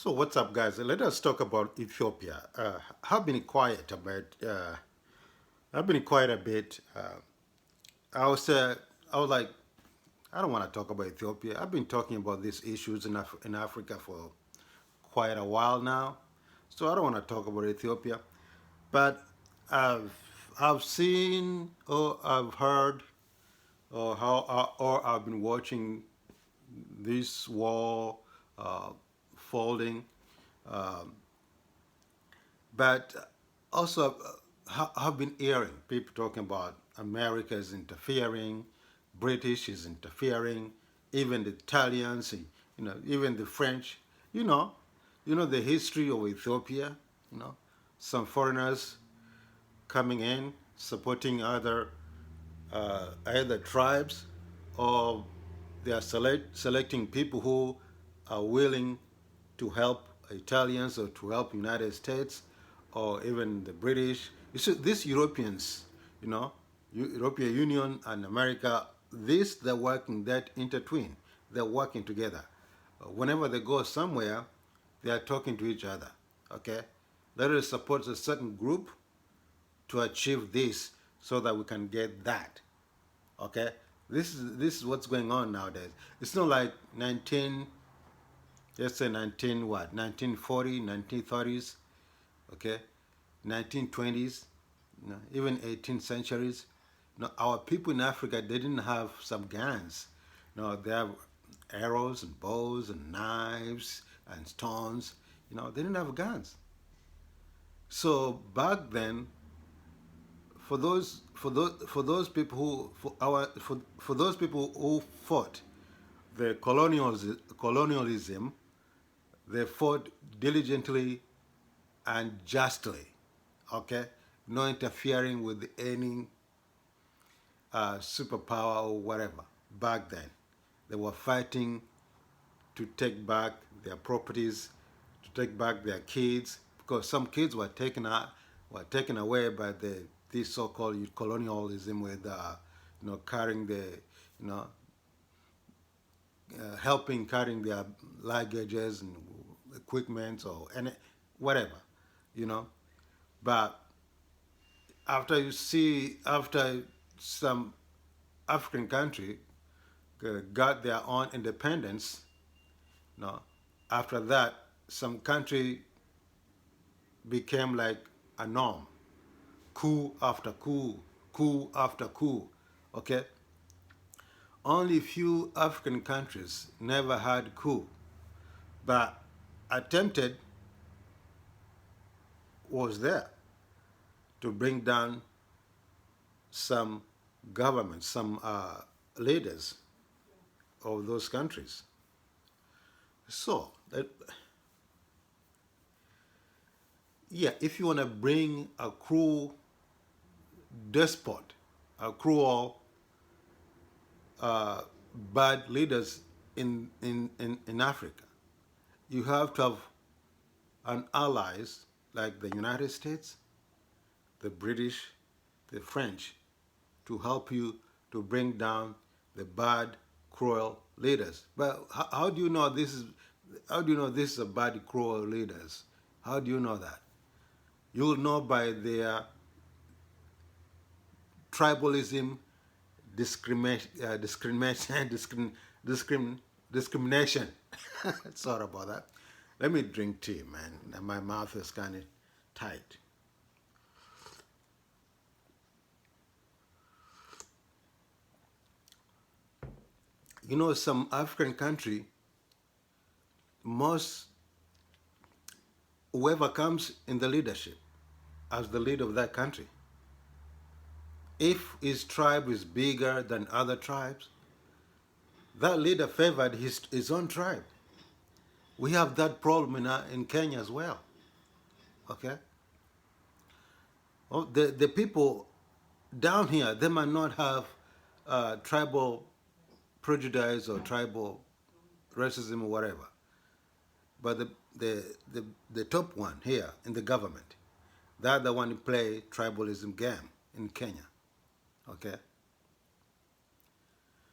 So what's up, guys? Let us talk about Ethiopia. I've been quiet about. I've been quiet a bit. I was. I was like, I don't want to talk about Ethiopia. I've been talking about these issues in Africa for quite a while now, so I don't want to talk about Ethiopia. But I've I've seen or I've heard or I've been watching this wall uh, folding. Um, But also, I've been hearing people talking about America is interfering, British is interfering, even the Italians, even the French. You know, the history of Ethiopia. You know, some foreigners coming in supporting either tribes, or they are selecting people who are willing to help Italians or to help United States or even the British. You see, these Europeans, you know, European Union and America, they're working that intertwine. They're working together. Whenever they go somewhere, they are talking to each other. Okay, let us support a certain group to achieve this so that we can get that. Okay, this is what's going on nowadays. It's not like 19, let's say 19 what 1940, 1930s, okay, 1920s, even 18th centuries. Our people in Africa, they didn't have some guns. They have arrows and bows and knives and stones. They didn't have guns. So back then, for those people who for those people who fought the colonialism, they fought diligently and justly. Okay, no interfering with any superpower or whatever. Back then, they were fighting to take back their properties, to take back their kids, because some kids were taken away by this so-called colonialism, with carrying the you know helping carrying their luggages and equipment or any whatever, you know. But after some African country got their own independence, no, after that some country became like a norm, coup after coup after coup. Okay, only few African countries never had coup, but attempted was there to bring down some governments, some leaders of those countries. So, yeah, if you want to bring a cruel despot, a cruel, uh, bad leaders in Africa, you have to have an allies like the United States, the British, the French, to help you to bring down the bad, cruel leaders. But how do you know this is? How do you know this is a bad, cruel leaders? How do you know that? You'll know by their tribalism, discrimination, discrimination. Sorry about that. Let me drink tea, man. My mouth is kind of tight. Some African country, most whoever comes in the leadership as the leader of that country, if his tribe is bigger than other tribes, that leader favored his own tribe. We have that problem in Kenya as well. Okay, well, the people down here, they might not have tribal prejudice or tribal racism or whatever, but the top one here in the government, they're the one who play tribalism game in Kenya. Okay,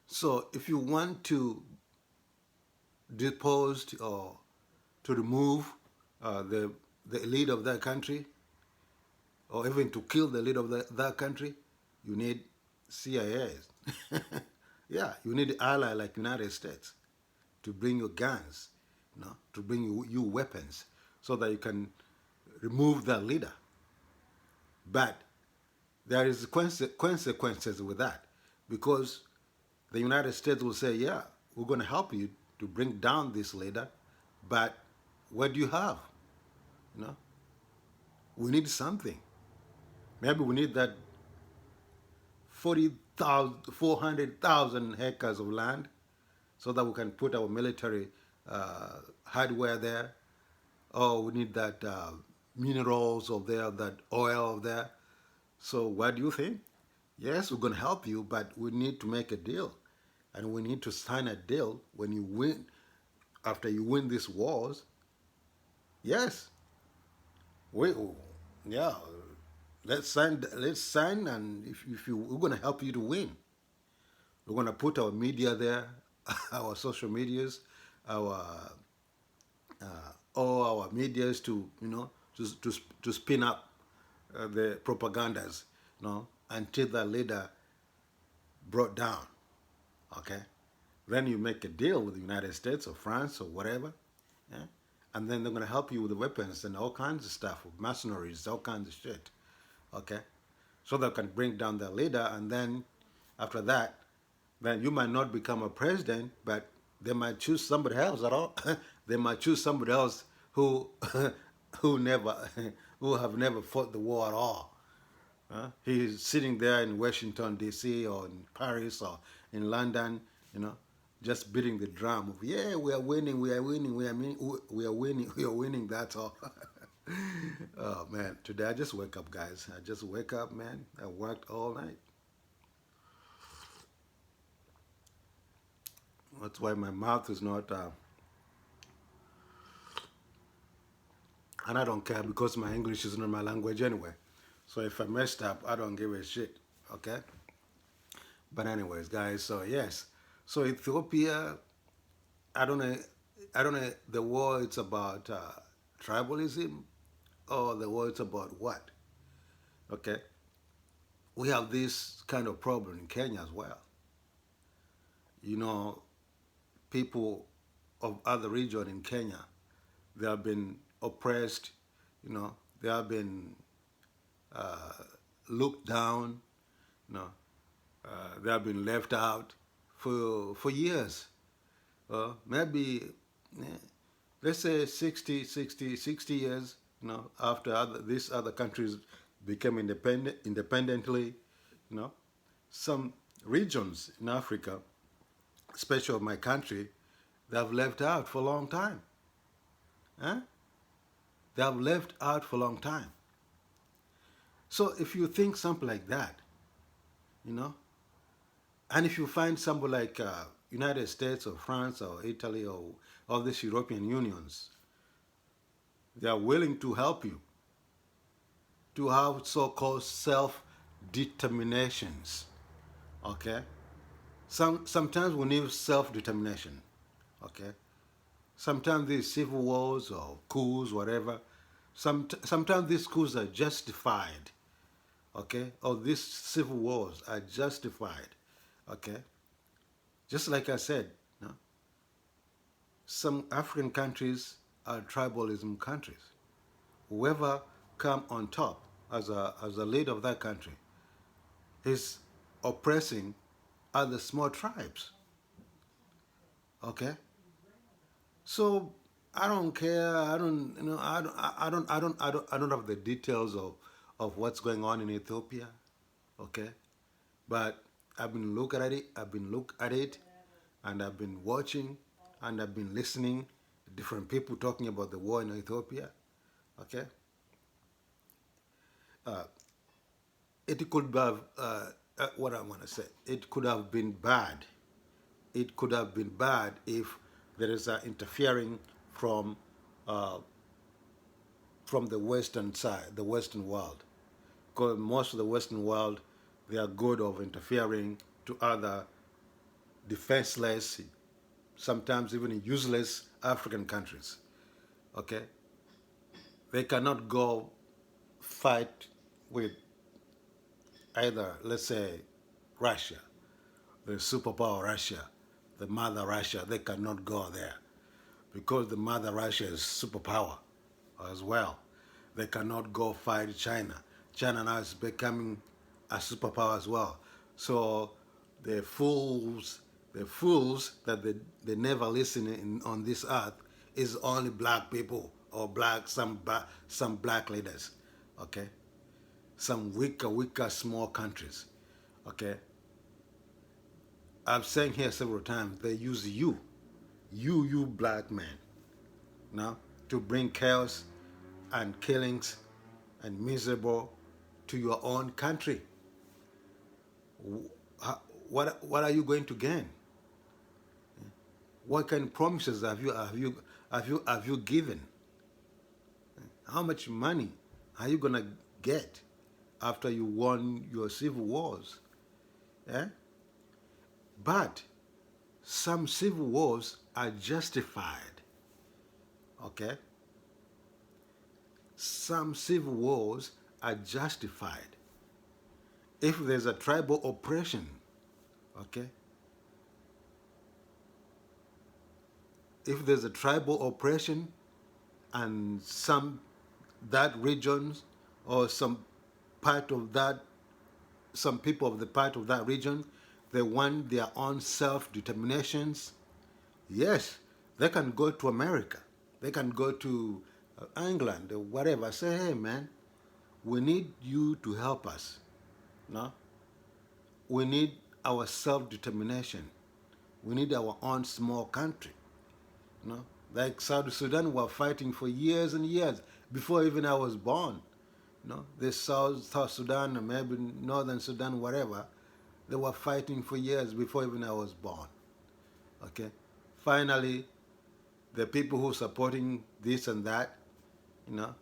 so if you want to depose or to remove the leader of that country, or even to kill the leader of that country, you need CIAs. Yeah, you need an ally like United States to bring you guns, to bring you weapons, so that you can remove that leader. But there is consequences with that, because the United States will say, yeah, we're going to help you to bring down this leader, but what do you have? You know, we need something. Maybe we need that 400,000 hectares of land so that we can put our military hardware there. Or we need that minerals of there, that oil there. So what do you think? Yes, we're going to help you, but we need to make a deal. And we need to sign a deal when you win, after you win these wars. Yes, we, yeah, let's sign, and if you, we're going to help you to win. We're going to put our media there, our social medias, our all our medias to, to spin up the propagandas, until the leader brought down. Okay, then you make a deal with the United States or France or whatever, yeah? And then they're going to help you with the weapons and all kinds of stuff, with mercenaries, all kinds of shit. Okay, so they can bring down the leader, and then after that, then you might not become a president, but they might choose somebody else at all. They might choose somebody else who who never who have never fought the war at all. He's sitting there in Washington D.C. or in Paris or in London, just beating the drum of, yeah, we are winning, we are winning, we are winning, we are winning. That's all. Oh man, today I just wake up, guys. I just wake up, man. I worked all night. That's why my mouth is not, and I don't care because my English is not my language anyway. So if I messed up, I don't give a shit. Okay. But anyways, guys. So yes. So Ethiopia, I don't know. I don't know. The war it's about tribalism, or the war it's about what? Okay. We have this kind of problem in Kenya as well. You know, people of other region in Kenya, they have been oppressed. They have been uh, looked down. You know, they have been left out for years. Maybe, eh, let's say 60 years. After these other countries became independently. You know, some regions in Africa, especially of my country, they have left out for a long time. Huh? They have left out for a long time. So if you think something like that, you know, and if you find somebody like United States or France or Italy or all these European unions, they are willing to help you to have so-called self-determinations. Okay? Sometimes we need self-determination. Okay? Sometimes these civil wars or coups, whatever, sometimes these coups are justified. Okay? Or these civil wars are justified. Okay? Just like I said, some African countries are tribalism countries. Whoever come on top as a leader of that country is oppressing other small tribes. Okay, so I don't care. I don't, I don't have the details of what's going on in Ethiopia. Okay, but I've been looking at it. And I've been watching, and I've been listening to different people talking about the war in Ethiopia. Okay, it could have what I want to say. It could have been bad. It could have been bad if there is interfering from uh, from the Western side, the Western world, because most of the Western world, they are good of interfering to other defenseless, sometimes even useless African countries. Okay, they cannot go fight with either, let's say, Russia, the superpower Russia, the mother Russia. They cannot go there because the mother Russia is superpower as well. They cannot go fight China. China now is becoming a superpower as well. So the fools that they never listen on this earth is only black people or some black leaders. Okay, some weaker small countries. Okay, I've said here several times they use you black man, now to bring chaos and killings and miserable to your own country. What are you going to gain? What kind of promises have you given? How much money are you gonna get after you won your civil wars? Eh? But some civil wars are justified. Okay? Some civil wars are justified. If there's a tribal oppression, okay? If there's a tribal oppression and that region or part of that, some people of the part of that region, they want their own self-determinations, yes, they can go to America. They can go to England or whatever. Say, hey, man, we need you to help us. No? We need our self-determination. We need our own small country. No? Like South Sudan were fighting for years and years before even I was born. No? The South Sudan or maybe Northern Sudan, whatever, they were fighting for years before even I was born. Okay? Finally, the people who are supporting this and that, you know,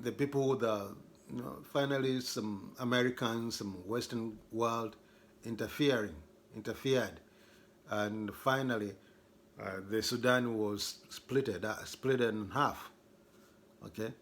the people who the, finally some Americans, some Western world interfered, and finally the Sudan was split in half. Okay,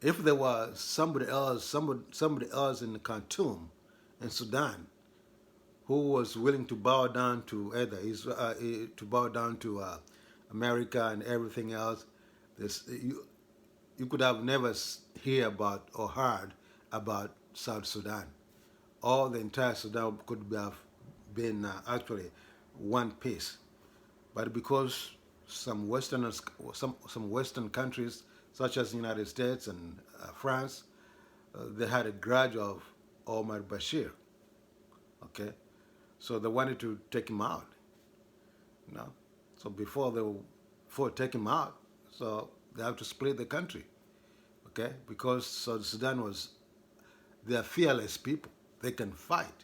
if there was somebody else in Khartoum, in Sudan, who was willing to bow down to to bow down to America and everything else, you could have never hear about or heard about South Sudan. All the entire Sudan could have been actually one piece, but because some Western countries, such as the United States and France, they had a grudge of Omar Bashir. Okay, so they wanted to take him out. You know, so before taking him out, so they have to split the country. Okay, because South Sudan they are fearless people. They can fight.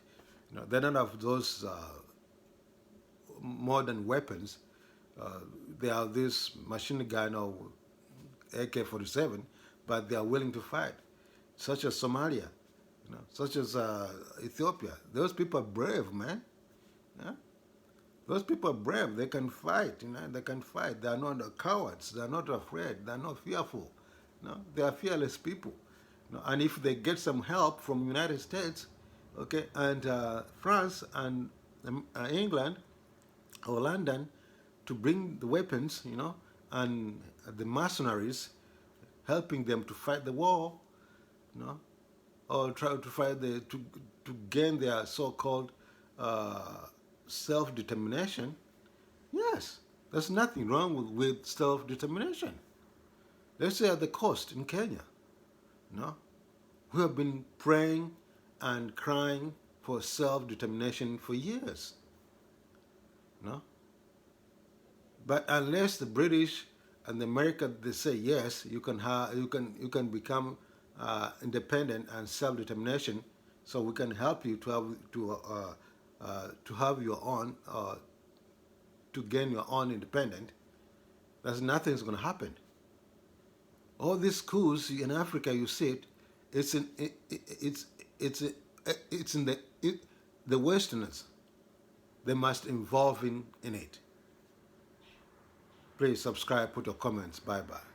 They don't have those modern weapons. They have this machine gun or AK-47, but they are willing to fight, such as Somalia, such as Ethiopia. Those people are brave, man. Yeah? Those people are brave. They can fight. They can fight. They are not cowards. They are not afraid. They are not fearful. They are fearless people. And if they get some help from United States, okay, and France and England or London to bring the weapons, and the mercenaries helping them to fight the war, or try to fight to gain their so-called self-determination. Yes, there's nothing wrong with self-determination. Let's say at the coast in Kenya, we have been praying and crying for self-determination for years. No? But unless the British and the America they say yes, you can become independent and self-determination, so we can help you to have your own to gain your own independence. There's nothing's going to happen. All these coups in Africa, you see it, it's in the Westerners. They must involve in it. Please subscribe, put your comments. Bye-bye.